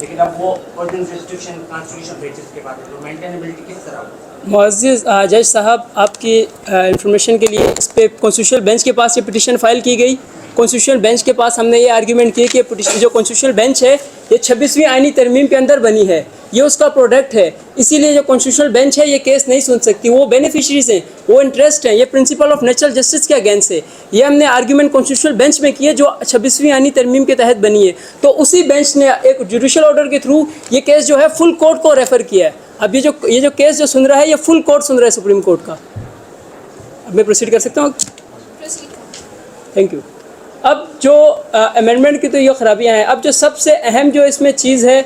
लेकिन अब वो कॉन्स्टिट्यूशन बेसिस के बाद है, तो मेंटेनेबिलिटी किस तरह होगी? मुअज़्ज़िज़ जज साहब, आपकी इंफॉर्मेशन के लिए इस पे कॉन्स्टिट्यूशनल बेंच के पास ये पिटीशन फाइल की गई। कॉन्स्टिट्यूशनल बेंच के पास हमने ये आर्ग्यूमेंट किया कि जो कॉन्स्टिट्यूशनल बेंच है ये 26वीं आईनी तरमीम के अंदर बनी है, ये उसका प्रोडक्ट है, इसीलिए जो कॉन्स्टिट्यूशनल बेंच है ये केस नहीं सुन सकती। वो बेनिफिशरीज हैं, वो इंटरेस्ट हैं, ये प्रिंसिपल ऑफ नेचुरल जस्टिस के अगेंस्ट है। ये हमने आर्ग्यूमेंट कॉन्स्टिट्यूशनल बेंच में किए जो 26वीं आईनी तरमीम के तहत बनी है। तो उसी बेंच ने एक जुडिशल ऑर्डर के थ्रू ये केस जो है फुल कोर्ट को रेफ़र किया है। अब ये जो केस जो सुन रहा है ये फुल कोर्ट सुन रहा है, सुप्रीम कोर्ट का। अब मैं प्रोसीड कर सकता हूँ? Thank you. अब जो अमेंडमेंट की तो ये ख़राबियाँ हैं। अब जो सबसे अहम जो इसमें चीज़ है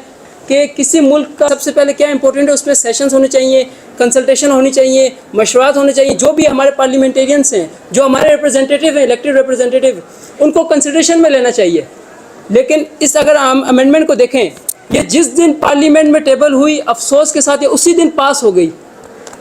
कि किसी मुल्क का सबसे पहले क्या इंपॉर्टेंट है, उसमें सेशंस होने चाहिए, कंसल्टेशन होनी चाहिए, मशवरात होने चाहिए। जो भी हमारे पार्लियामेंटेरियंस हैं, जो हमारे रिप्रेजेंटेटिव हैं, इलेक्टेड रिप्रेजेंटेटिव, उनको कंसिडरेशन में लेना चाहिए। लेकिन इस अगर हम अमेंडमेंट को देखें, ये जिस दिन पार्लियामेंट में टेबल हुई, अफसोस के साथ ये उसी दिन पास हो गई।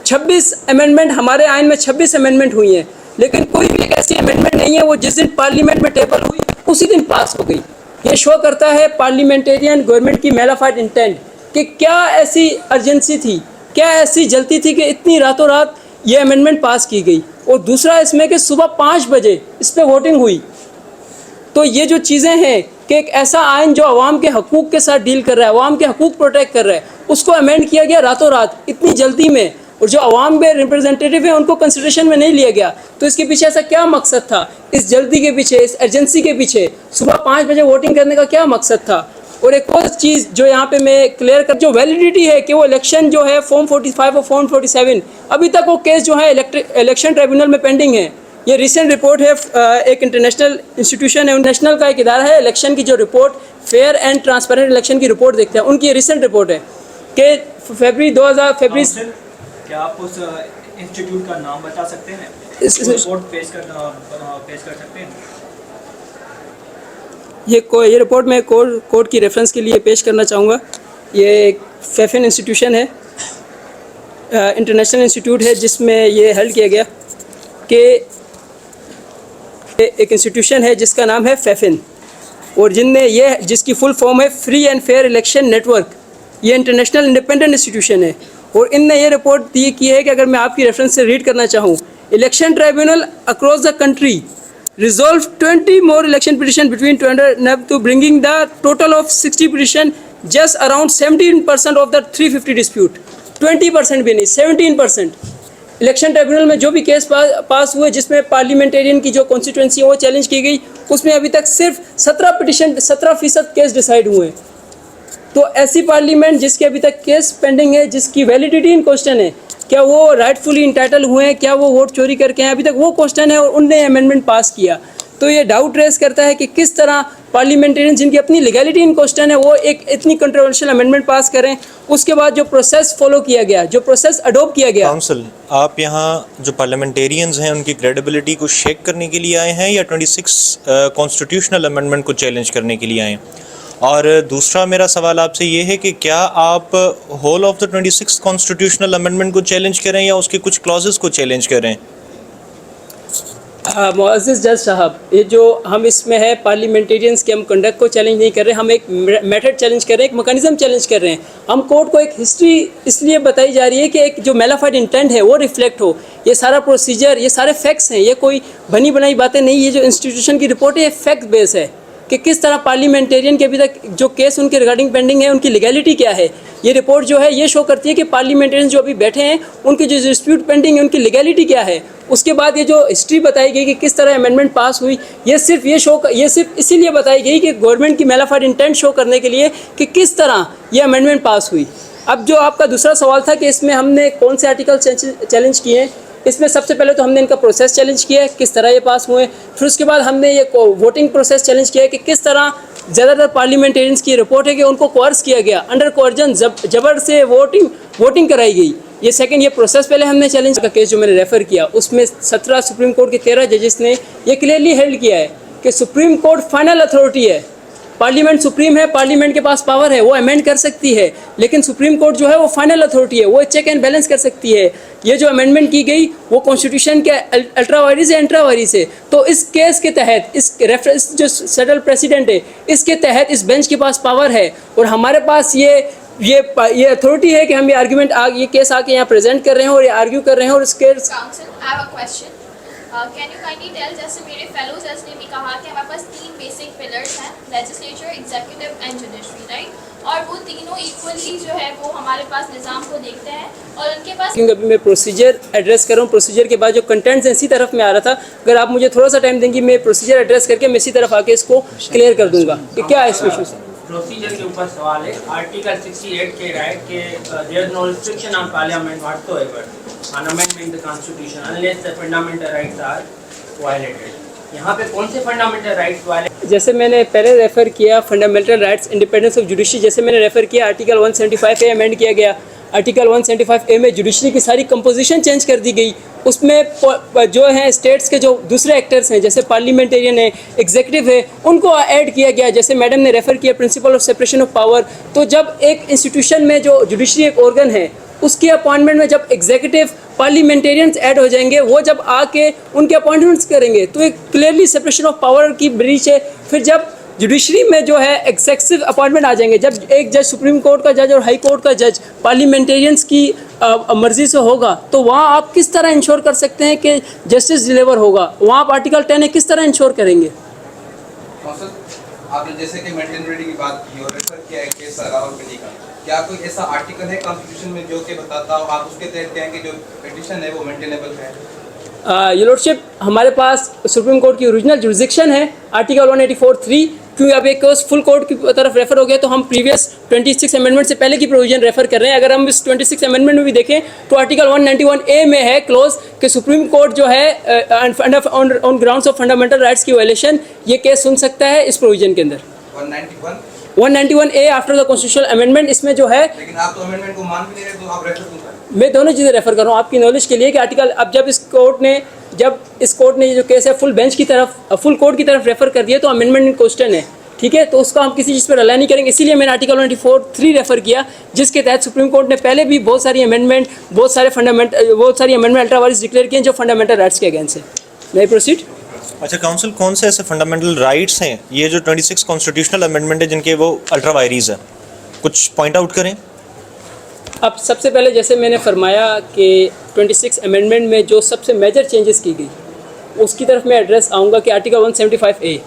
26 अमेंडमेंट हमारे आइन में 26 अमेंडमेंट हुई हैं, लेकिन कोई भी एक ऐसी अमेंडमेंट नहीं है वो जिस दिन पार्लियामेंट में टेबल हुई उसी दिन पास हो गई। ये शो करता है पार्लियामेंटेरियन गवर्नमेंट की मेलाफाइड इंटेंट कि क्या ऐसी अर्जेंसी थी, क्या ऐसी जल्दी थी कि इतनी रातों रात ये अमेंडमेंट पास की गई। और दूसरा इसमें कि सुबह 5 बजे इस पर वोटिंग हुई। तो ये जो चीज़ें हैं कि एक ऐसा आइन जो अवाम के हकूक़ के साथ डील कर रहा है, अवाम के हकूक़ प्रोटेक्ट कर रहा है, उसको अमेंड किया गया रातों रात इतनी जल्दी में, और जो अवाम में रिप्रेजेंटेटिव है उनको कंसिडरेशन में नहीं लिया गया। तो इसके पीछे ऐसा क्या मकसद था? इस जल्दी के पीछे, इस अर्जेंसी के पीछे सुबह 5 बजे वोटिंग करने का क्या मकसद था? और एक और चीज़ जो यहाँ पे मैं क्लियर कर, जो वैलिडिटी है कि वो इलेक्शन जो है फॉर्म 45 और फॉर्म 47, अभी तक वो केस जो है इलेक्शन ट्रिब्यूनल में पेंडिंग है। ये रिसेंट रिपोर्ट है, एक इंटरनेशनल इंस्टीट्यूशन है, नेशनल का एक इदारा है, इलेक्शन की जो report fair and transparent election की रिपोर्ट देखते हैं, उनकी रिसेंट रिपोर्ट है कि फरवरी क्या आप उस इंस्टीट्यूट का नाम बता सकते हैं? रिपोर्ट पेश कर सकते हैं? ये रिपोर्ट मैं कोर्ट की रेफरेंस के लिए पेश करना चाहूँगा। ये एक फेफिन इंस्टीट्यूशन है, इंटरनेशनल इंस्टीट्यूट है, जिसमें ये हेल्ड किया गया कि एक इंस्टीट्यूशन है जिसका नाम है फेफिन, और जिसकी फुल फॉर्म है free and fair election network. ये इंटरनेशनल इंडिपेंडेंट इंस्टीट्यूशन है, और इनने ये रिपोर्ट दी की है कि अगर मैं आपकी रेफरेंस से रीड करना चाहूँ, election tribunal across the country resolved 20 more election petition between 2011 to bringing the total of 60 petition, just around 17% of the 350 dispute। 20% भी नहीं, 17%। इलेक्शन ट्रिब्यूनल में जो भी केस पास हुए जिसमें पार्लियामेंटेरियन की जो कॉन्स्टिट्यूंसी है वो चैलेंज की गई, उसमें अभी तक सिर्फ 17% केस डिसाइड हुए। तो ऐसी पार्लियामेंट जिसके अभी तक केस पेंडिंग है, जिसकी वैलिडिटी इन क्वेश्चन है, क्या वो राइटफुली इंटाइटल हुए हैं, क्या वो वोट चोरी करके हैं, अभी तक वो क्वेश्चन है, और उनने अमेंडमेंट पास किया। तो ये डाउट रेस करता है कि किस तरह पार्लियामेंटेरियन जिनकी अपनी लीगैलिटी इन क्वेश्चन है वो एक इतनी कंट्रोवर्शियल अमेंडमेंट पास करें। उसके बाद जो प्रोसेस फॉलो किया गया, जो प्रोसेस अडोप्ट किया गया। काउंसिल, आप यहाँ जो पार्लियामेंटेरियंस हैं उनकी क्रेडिबिलिटी को शेक करने के लिए आए हैं या 26 कॉन्स्टिट्यूशनल अमेंडमेंट को चैलेंज करने के लिए आए हैं? और दूसरा मेरा सवाल आपसे ये है कि क्या आप whole of the 26 constitutional amendment को चैलेंज करें या उसके कुछ क्लॉजेस को चैलेंज करें? मुअज़्ज़िज़ जज साहब, ये जो हम इसमें है पार्लियामेंटेरियंस के हम कंडक्ट को चैलेंज नहीं कर रहे, हम एक मेथड चैलेंज कर रहे हैं, एक मैकेनिज्म चैलेंज कर रहे हैं। हम कोर्ट को एक हिस्ट्री इसलिए बताई जा रही है कि एक जो मेलाफाइड इंटेंट है वो रिफ्लेक्ट हो। ये सारा प्रोसीजर, ये सारे फैक्ट्स हैं, ये कोई बनी बनाई बातें नहीं। ये जो इंस्टीट्यूशन की रिपोर्ट है ये फैक्ट बेस है कि किस तरह पार्लियामेंटेरियन के अभी तक जो केस उनके रिगार्डिंग पेंडिंग है उनकी लीगैलिटी क्या है। ये रिपोर्ट जो है ये शो करती है कि पार्लियामेंटेरियन जो अभी बैठे हैं उनकी जो डिस्प्यूट पेंडिंग है उनकी लीगैलिटी क्या है। उसके बाद ये जो हिस्ट्री बताई गई कि किस तरह अमेंडमेंट पास हुई, ये सिर्फ इसीलिए बताई गई कि गवर्नमेंट की मेलाफाइड इंटेंट शो करने के लिए कि किस तरह ये अमेंडमेंट पास हुई। अब जो आपका दूसरा सवाल था कि इसमें हमने कौन से आर्टिकल चैलेंज किए हैं, इसमें सबसे पहले तो हमने इनका प्रोसेस चैलेंज किया है, किस तरह ये पास हुए। फिर उसके बाद हमने ये वोटिंग प्रोसेस चैलेंज किया है कि किस तरह ज़्यादातर पार्लियामेंटेरियंस की रिपोर्ट है कि उनको कोर्स किया गया, अंडर कोर्जन जबर से वोटिंग कराई गई। ये सेकंड, ये प्रोसेस पहले हमने चैलेंज का केस जो मैंने रेफ़र किया उसमें 17 सुप्रीम कोर्ट के 13 जजेस ने ये क्लियरली हेल्ड किया है कि सुप्रीम कोर्ट फाइनल अथॉरिटी है पार्लियामेंट सुप्रीम है, पार्लियामेंट के पास पावर है, वो अमेंड कर सकती है, लेकिन सुप्रीम कोर्ट जो है वो फाइनल अथॉरिटी है, वो चेक एंड बैलेंस कर सकती है। ये जो अमेंडमेंट की गई वो कॉन्स्टिट्यूशन के अल्ट्रा वायरिस है, इंट्रा वायरिस है। तो इस केस के तहत, इस रेफरेंस जो सेटल प्रेसिडेंट है, इसके तहत इस बेंच के पास पावर है और हमारे पास ये अथॉरिटी है कि हम ये आर्ग्यूमेंट ये केस आके यहाँ प्रेजेंट कर रहे हैं और ये आर्ग्यू कर रहे हैं। और इस case can you kindly tell, जैसे मेरे फेलो जज ने भी कहा कि हमारे पास 3 बेसिक पिलर्स हैं, legislature, executive and judiciary, right, और वो तीनों इक्वली जो है वो हमारे पास निज़ाम को देखते हैं और उनके पास। क्योंकि अभी मैं प्रोसीजर एड्रेस कर रहा हूँ, प्रोसीजर के बाद जो कंटेंट्स हैं इसी तरफ में आ रहा था। अगर आप मुझे थोड़ा सा टाइम देंगे, मैं प्रोसीजर एड्रेस करके मैं इसी तरफ आके इसको क्लियर कर दूंगा कि क्या है इस इशू से। प्रोसीजर के ऊपर सवाल है। आर्टिकल 68 के राइट के there is no restriction on parliament whatsoever on amendment the constitution unless the fundamental rights are violated. यहाँ पे कौन से फंडामेंटल राइट्स वायलेट? जैसे मैंने पहले रेफर किया fundamental rights, independence of judiciary, जैसे मैंने रेफर किया आर्टिकल 175A अमेंड किया गया। आर्टिकल 175A में जुडिशरी की सारी कंपोजिशन चेंज कर दी गई। उसमें जो है स्टेट्स के जो दूसरे एक्टर्स हैं, जैसे पार्लियामेंटेरियन है, एग्जीक्यूटिव है, उनको ऐड किया गया। जैसे मैडम ने रेफर किया principle of separation of power. तो जब एक इंस्टीट्यूशन में जो जुडिशरी एक ऑर्गन है, उसकी अपॉइंटमेंट में जब एग्जीक्यूटिव पार्लियामेंटेरियंस ऐड हो जाएंगे, वो जब आके उनके अपॉइंटमेंट्स करेंगे, तो एक क्लियरली सेपरेशन ऑफ पावर की ब्रीच है। फिर जब जुडिशरी में जो है एक्सेसिव अपॉइंटमेंट आ जाएंगे, जब एक जज सुप्रीम कोर्ट का जज और हाई कोर्ट का जज पार्लियामेंटेरियंस की मर्जी से होगा, तो वहाँ आप किस तरह इंश्योर कर सकते हैं कि जस्टिस डिलीवर होगा? वहाँ आप आर्टिकल 10 किस तरह इंश्योर करेंगे? आपने जैसे कि मेंटेनेबिलिटी की बात की और रेफर किया है केस रावलपिंडी का, क्या कोई ऐसा आर्टिकल है कॉन्स्टिट्यूशन में जो कि बताता हो आप उसके तहत कहेंगे जो पिटीशन है वो मेंटेनेबल है? योर लॉर्डशिप, हमारे पास सुप्रीम कोर्ट की ओरिजिनल जुरिसडिक्शन है आर्टिकल 184(3). क्योंकि अब एक फुल कोर्ट की तरफ रेफर हो गया, तो हम प्रीवियस 26 अमेंडमेंट से पहले की प्रोविजन रेफर कर रहे हैं। अगर हम इस 26 अमेंडमेंट में भी देखें तो आर्टिकल 191A में है क्लोज कि सुप्रीम कोर्ट जो है on grounds of fundamental rights की वायलेशन ये केस सुन सकता है इस प्रोविजन के अंदर। 191A after the constitutional amendment, इसमें जो है। लेकिन आप तो अमेंडमेंट को मान भी नहीं रहे, तो आप रेफर क्यों कर रहे हैं? मैं दोनों चीज़ें रेफर कर रहा हूँ आपकी नॉलेज के लिए कि आर्टिकल, अब जब इस कोर्ट ने ये जो केस है फुल बेंच की तरफ, फुल कोर्ट की तरफ रेफर कर दिया, तो अमेंडमेंट इन क्वेश्चन है, ठीक है, तो उसका हम किसी चीज़ पर रिलाई नहीं करेंगे। इसीलिए मैंने आर्टिकल 184(3) रेफर किया, जिसके तहत सुप्रीम कोर्ट ने पहले भी बहुत सारी अमेंडमेंट अल्ट्रा वायरिस डिक्लेयर किए जो फंडामेंटल राइट्स के अगेंस्ट है। मैं प्रोसीड। अच्छा काउंसिल, कौन से ऐसे फंडामेंटल राइट्स हैं ये जो 26 कॉन्स्टिट्यूशनल अमेंडमेंट है जिनके वो अल्ट्रा वायरिस है, कुछ पॉइंट आउट करें। अब सबसे पहले जैसे मैंने फरमाया कि 26 अमेंडमेंट में जो सबसे मेजर चेंजेस की गई उसकी तरफ मैं एड्रेस आऊँगा कि आर्टिकल 175A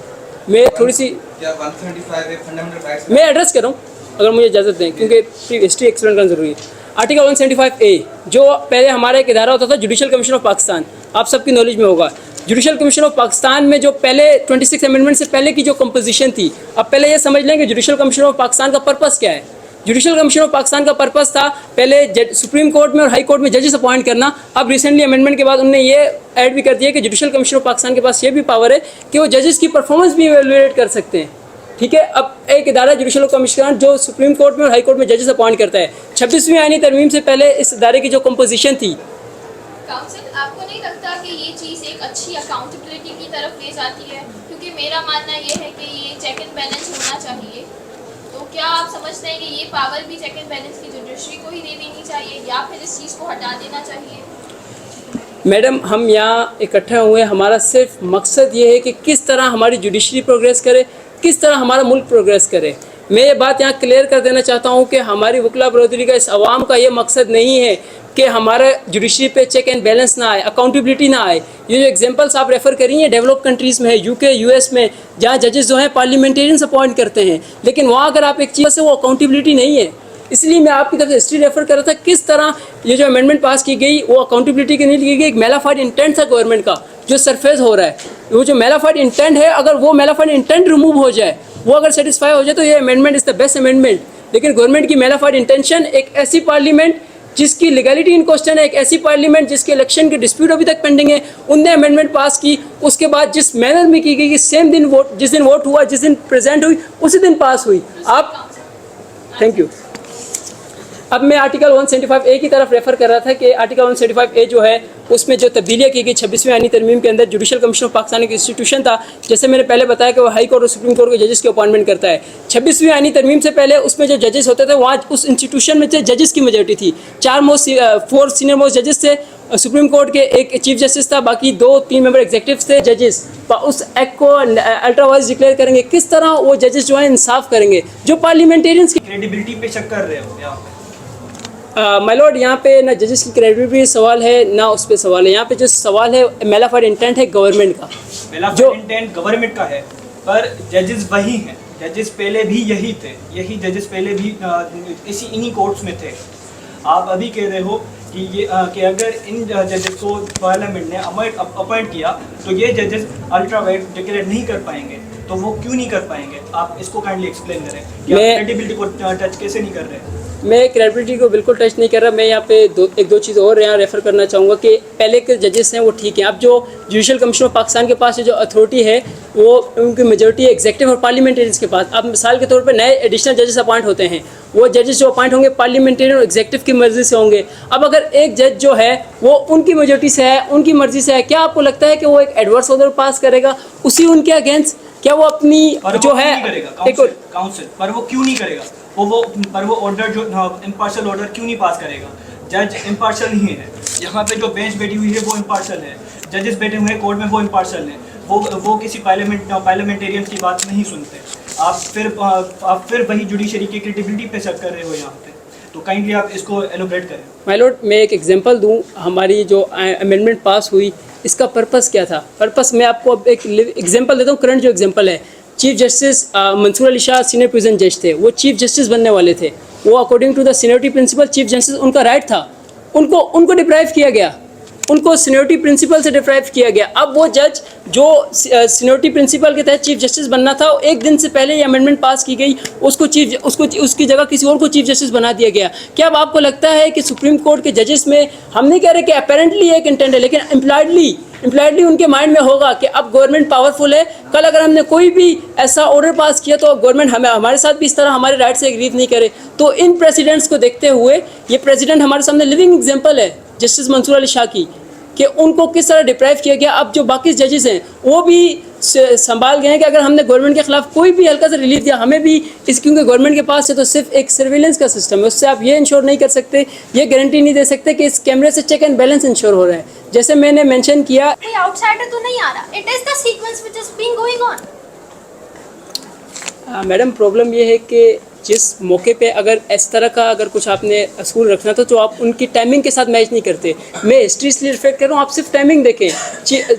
में थोड़ी सी क्या 175 फंडामेंटल राइट्स मैं एड्रेस कर रहा हूँ, अगर मुझे इजाज़त दें, क्योंकि हिस्ट्री एक्सप्लेन करना ज़रूरी है। आर्टिकल 175A जो पहले हमारा एक इदारा होता था जुडिशल कमीशन ऑफ पाकिस्तान, आप सबकी नॉलेज में होगा। जुडिशल कमीशन ऑफ पाकिस्तान में जो पहले 26 अमेंडमेंट से पहले की जो कंपोजिशन थी, अब पहले ये समझ लें कि जुडिशल कमीशन ऑफ पाकिस्तान का पर्पस क्या है। जुडिशल कमीशन ऑफ पाकिस्तान का पर्पस था पहले सुप्रीम कोर्ट में और हाई कोर्ट में जजेस अपॉइंट करना। अब रिसेंटली अमेंडमेंट के बाद उन्होंने ये ऐड भी कर दिया कि जुडिशल कमीशन ऑफ पाकिस्तान के पास ये भी पावर है कि वो जजेस की परफॉर्मेंस भी इवेलुएट कर सकते हैं, ठीक है। अब एक इदारा जुडिशल कमीशन जो सुप्रीम कोर्ट में और हाई कोर्ट में जजेस अपॉइंट करता है, 26वीं आईनी तरमीम से पहले इस इदारे की जो कंपोजिशन थी। काउंसिल, आपको नहीं लगता कि ये चीज़ एक अच्छी अकाउंटेबिलिटी की तरफ ले जाती है? क्योंकि मेरा मानना ये है कि ये चेक एंड बैलेंस होना चाहिए, तो क्या आप समझते हैं कि ये पावर भी चेक एंड बैलेंस की जुडिशरी को ही दे देनी चाहिए या फिर इस चीज़ को हटा देना चाहिए? मैडम, हम यहाँ इकट्ठे हुए, हमारा सिर्फ मकसद ये है कि किस तरह हमारी जुडिशरी प्रोग्रेस करे, किस तरह हमारा मुल्क प्रोग्रेस करे। मैं ये बात यहाँ क्लियर कर देना चाहता हूँ कि हमारी वकला बरदरी का, इस आवाम का ये मकसद नहीं है कि हमारे जुडिशरी पे चेक एंड बैलेंस ना आए, अकाउंटेबिलिटी ना आए। ये जो एग्जांपल्स आप रेफ़र करी हैं डेवलप कंट्रीज़ में है, यूके, यूएस में, जहाँ जजेस जो हैं पार्लियामेंटेरियंस अपॉइंट करते हैं, लेकिन वहाँ अगर आप एक चीज़ से वो अकाउंटेबिलिटी नहीं है। इसलिए मैं आपकी तरफ से हिस्ट्री रेफर कर रहा था किस तरह ये जो अमेंडमेंट पास की गई वो अकाउंटेबिलिटी की नहीं की गई, एक मेलाफाइड इंटेंट था गवर्नमेंट का जो सरफेस हो रहा है। वो जो मेलाफाइड इंटेंट है, अगर वो मेलाफाइड इंटेंट रिमूव हो जाए, वो अगर सेटिस्फाई हो जाए, तो ये amendment is the best amendment. लेकिन गवर्नमेंट की मेलाफाइड इंटेंशन, एक ऐसी पार्लियामेंट जिसकी लीगलिटी इन क्वेश्चन है, एक ऐसी पार्लियामेंट जिसके इलेक्शन की डिस्प्यूट अभी तक पेंडिंग है, उनने अमेंडमेंट पास की, उसके बाद जिस मैनर में की गई कि सेम दिन वोट, जिस दिन वोट हुआ, जिस दिन प्रेजेंट हुई, उसी दिन पास हुई। आप थैंक यू। अब मैं आर्टिकल 175A की तरफ रेफर कर रहा था कि आर्टिकल 175A जो है उसमें जो तब्दीलियाँ की गई 26वीं आईनी तरमीम के अंदर, जुडिशल कमीशन ऑफ पाकिस्तान एक इंस्टीट्यूशन था, जैसे मैंने पहले बताया कि वो हाई कोर्ट और सुप्रीम कोर्ट के जजेस की अपॉइंटमेंट करता है। 26वीं आईनी तरमीम से पहले उसमें जो जजेस होते थे वहाँ उस इंस्टीट्यूशन में जजेस की मेजोरिटी थी। 4 सीनियर मोस्ट जजेस थे सुप्रीम कोर्ट के, एक चीफ जस्टिस था, बाकी 2-3 मेंबर एग्जीक्यूटिव थे जजेस। उस एक्ट को अल्ट्रा वाइज डिक्लेयर करेंगे, किस तरह वो जजेस जो है इंसाफ करेंगे, जो पार्लियामेंटेरियंस की क्रेडिबिलिटी पे शक कर रहे हो यहाँ पे? माय लॉर्ड, यहाँ पे ना जजेस की क्रेडिबिलिटी सवाल है ना उस पर सवाल है। यहाँ पे जो सवाल है मेलाफाइड इंटेंट है गवर्नमेंट का, जो इंटेंट गवर्नमेंट का है, पर जजेस वही हैं। जजेस पहले भी यही थे, यही जजेस पहले भी इन्हीं कोर्ट्स में थे। आप अभी कह रहे हो कि अगर इन जजेस को पार्लियामेंट ने अपॉइंट किया तो ये जजेस अल्ट्रा वाइड डिक्लेयर नहीं कर पाएंगे, तो वो क्यों नहीं कर पाएंगे? आप इसको काइंडली एक्सप्लेन करें कि आप क्रेडिबिलिटी को टच कैसे नहीं कर रहे? मैं क्रेडिबिलिटी को बिल्कुल टच नहीं कर रहा। मैं यहाँ पे एक दो चीज़ और यहाँ रेफ़र करना चाहूँगा कि पहले के जजेस हैं वो ठीक हैं। अब जो जुडिशल कमीशन ऑफ पाकिस्तान के पास जो अथॉरिटी है वो उनकी मेजोरिटी एग्जीक्यूटिव और पार्लियामेंटेरियंस के पास। अब मिसाल के तौर पे नए एडिशनल जजेस अपॉइंट होते हैं, वो जजेस जो अपॉइंट होंगे पार्लियामेंटेरियन और एग्जीक्यूटिव की मर्ज़ी से होंगे। अब अगर एक जज जो है वो उनकी मेजोरिटी से है, उनकी मर्ज़ी से है, क्या आपको लगता है कि वो एक एडवर्स ऑर्डर पास करेगा उसी उनके अगेंस्ट? क्या वो अपनी जो है एक काउंसिल पर वो क्यों नहीं करेगा? वो ऑर्डर जो इम्पार्शियल ऑर्डर क्यों नहीं पास करेगा? जज इम्पार्शियल ही है। यहाँ पे जो बेंच बैठी हुई है वो इम्पार्शियल है, जजेस बैठे हुए हैं कोर्ट में वो इम्पार्शियल है। वो किसी पार्लियामेंटेरियन की बात नहीं सुनते। आप फिर वही जुडिशरी की क्रेडिबिलिटी पे शक कर रहे हो यहाँ पे, तो काइंडली आप इसको एलोबरेट करें। माय लॉर्ड, मैं एक एग्जांपल दूं, हमारी जो अमेंडमेंट पास हुई इसका पर्पस क्या था? पर्पस मैं आपको अब एक एग्जांपल देता हूँ। करंट जो एग्जांपल है, chief justice Mansoor Ali Shah senior puisne जज थे, वो चीफ जस्टिस बनने वाले थे। वो according to the seniority principle chief justice उनका राइट था, उनको डिप्राइव किया गया, उनको सीनियरिटी प्रिंसिपल से डिप्राइव किया गया। अब वो जज जो सीनियरिटी प्रिंसिपल के तहत चीफ जस्टिस बनना था, एक दिन से पहले ये अमेंडमेंट पास की गई, उसकी जगह किसी और को चीफ जस्टिस बना दिया गया। क्या अब आपको लगता है कि सुप्रीम कोर्ट के जजेस में, हम नहीं कह रहे कि अपेरेंटली एक इंटेंट है, लेकिन इम्प्लाइडली उनके माइंड में होगा कि अब गवर्नमेंट पावरफुल है, कल अगर हमने कोई भी ऐसा ऑर्डर पास किया तो गवर्नमेंट हमारे साथ भी इस तरह हमारे राइट से एग्री नहीं करे? तो इन प्रेसिडेंट्स को देखते हुए, ये प्रेसिडेंट हमारे सामने लिविंग एग्जाम्पल है जस्टिस मंसूर अली शाह की, कि उनको किस तरह डिप्राइव किया गया। अब जो बाकी जजेस हैं वो भी संभाल गए हैं कि अगर हमने गवर्नमेंट के खिलाफ कोई भी हल्का सा रिलीफ दिया, हमें भी इस, क्योंकि गवर्नमेंट के पास है तो सिर्फ एक सर्विलेंस का सिस्टम है, उससे आप ये इंश्योर नहीं कर सकते, ये गारंटी नहीं दे सकते कि इस कैमरे से चेक एंड बैलेंस इंश्योर हो रहा है। जैसे मैंने मेंशन किया, कोई आउटसाइडर तो नहीं आ रहा, it is the sequence which is being going on. Madam, problem ये है कि जिस मौके पे अगर इस तरह का अगर कुछ आपने असूल रखना था तो आप उनकी टाइमिंग के साथ मैच नहीं करते। मैं हिस्ट्री इसलिए रिफ्लेक्ट कर रहा हूँ, आप सिर्फ टाइमिंग देखें।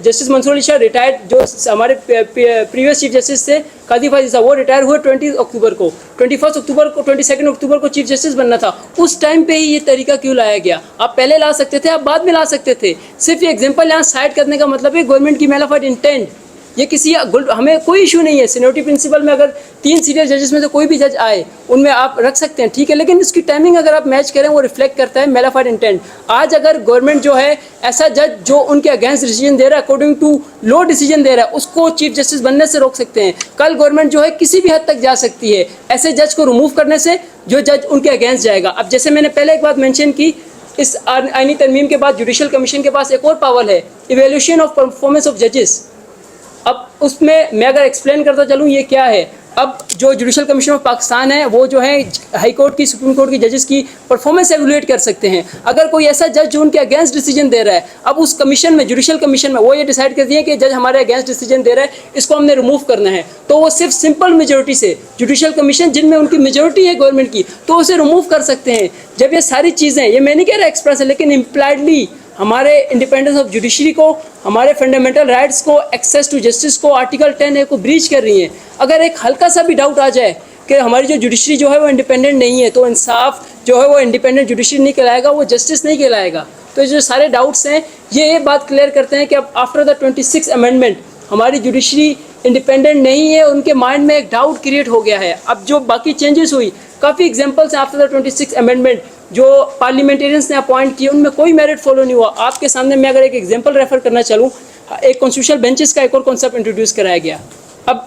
जस्टिस मंसूर अली शाह रिटायर्ड, जो हमारे प्रीवियस चीफ जस्टिस थे कादी फाजिल साहब, वो रिटायर हुए 20 अक्टूबर को, 21 अक्टूबर को, 22 अक्टूबर को चीफ जस्टिस बनना था। उस टाइम पे ही ये तरीका क्यों लाया गया? आप पहले ला सकते थे, आप बाद में ला सकते थे। सिर्फ ये एग्जाम्पल यहाँ साइड करने का मतलब है गवर्नमेंट की मेलाफाइड इंटेंट। ये किसी हमें कोई इशू नहीं है, सीनियरिटी प्रिंसिपल में अगर 3 सीनियर जजेस में से कोई भी जज आए उनमें आप रख सकते हैं, ठीक है, लेकिन इसकी टाइमिंग अगर आप मैच करें वो रिफ्लेक्ट करता है मेलाफाइड इंटेंट। आज अगर गवर्नमेंट जो है ऐसा जज जो उनके अगेंस्ट डिसीजन दे रहा है, अकॉर्डिंग टू लॉ डिसीजन दे रहा है, उसको चीफ जस्टिस बनने से रोक सकते हैं। कल गवर्नमेंट जो है किसी भी हद तक जा सकती है ऐसे जज को रिमूव करने से जो जज उनके अगेंस्ट जाएगा। अब जैसे मैंने पहले एक बात मैंशन की, इस आईनी तरमीम के बाद जुडिशल कमीशन के पास एक और पावर है, इवेल्यूशन ऑफ परफॉर्मेंस ऑफ जजेस। अब उसमें मैं अगर एक्सप्लेन करता चलूँ ये क्या है। अब जो जुडिशल कमीशन ऑफ पाकिस्तान है वो जो है हाई कोर्ट की, सुप्रीम कोर्ट की जजेस की परफॉर्मेंस एवेलुएट कर सकते हैं। अगर कोई ऐसा जज जो उनके अगेंस्ट डिसीजन दे रहा है, अब उस कमीशन में, जुडिशल कमीशन में वो ये डिसाइड कर दिए कि जज हमारे अगेंस्ट डिसीजन दे रहा है, इसको हमने रिमूव करना है, तो वो सिर्फ सिंपल मेजोरिटी से, जुडिशल कमीशन जिनमें उनकी मेजोरिटी है गवर्नमेंट की, तो उसे रिमूव कर सकते हैं। जब ये सारी चीज़ें, ये मैं नहीं कह रहा एक्सप्रेस है, लेकिन इम्प्लाइडली हमारे इंडिपेंडेंस ऑफ जुडिशरी को, हमारे फंडामेंटल राइट्स को, एक्सेस टू जस्टिस को, आर्टिकल 10A को ब्रीच कर रही हैं। अगर एक हल्का सा भी डाउट आ जाए कि हमारी जो जुडिशरी जो है वो इंडिपेंडेंट नहीं है, तो इंसाफ जो है वो इंडिपेंडेंट जुडिशरी नहीं कहलाएगा, वो जस्टिस नहीं कहलाएगा। तो जो सारे डाउट्स हैं ये बात क्लियर करते हैं कि अब आफ्टर द 26 अमेंडमेंट हमारी जुडिशरी इंडिपेंडेंट नहीं है, उनके माइंड में एक डाउट क्रिएट हो गया है। अब जो बाकी चेंजेस हुई, काफ़ी एग्जांपल्स हैं आफ्टर द 26 अमेंडमेंट जो पार्लियामेंटेरियंस ने अपॉइंट किए, उनमें कोई मेरिट फॉलो नहीं हुआ। आपके सामने मैं अगर एक एग्जांपल रेफर करना चलूँ, एक कॉन्स्टिट्यूशनल बेंचेस का एक और कॉन्सेप्ट इंट्रोड्यूस कराया गया। अब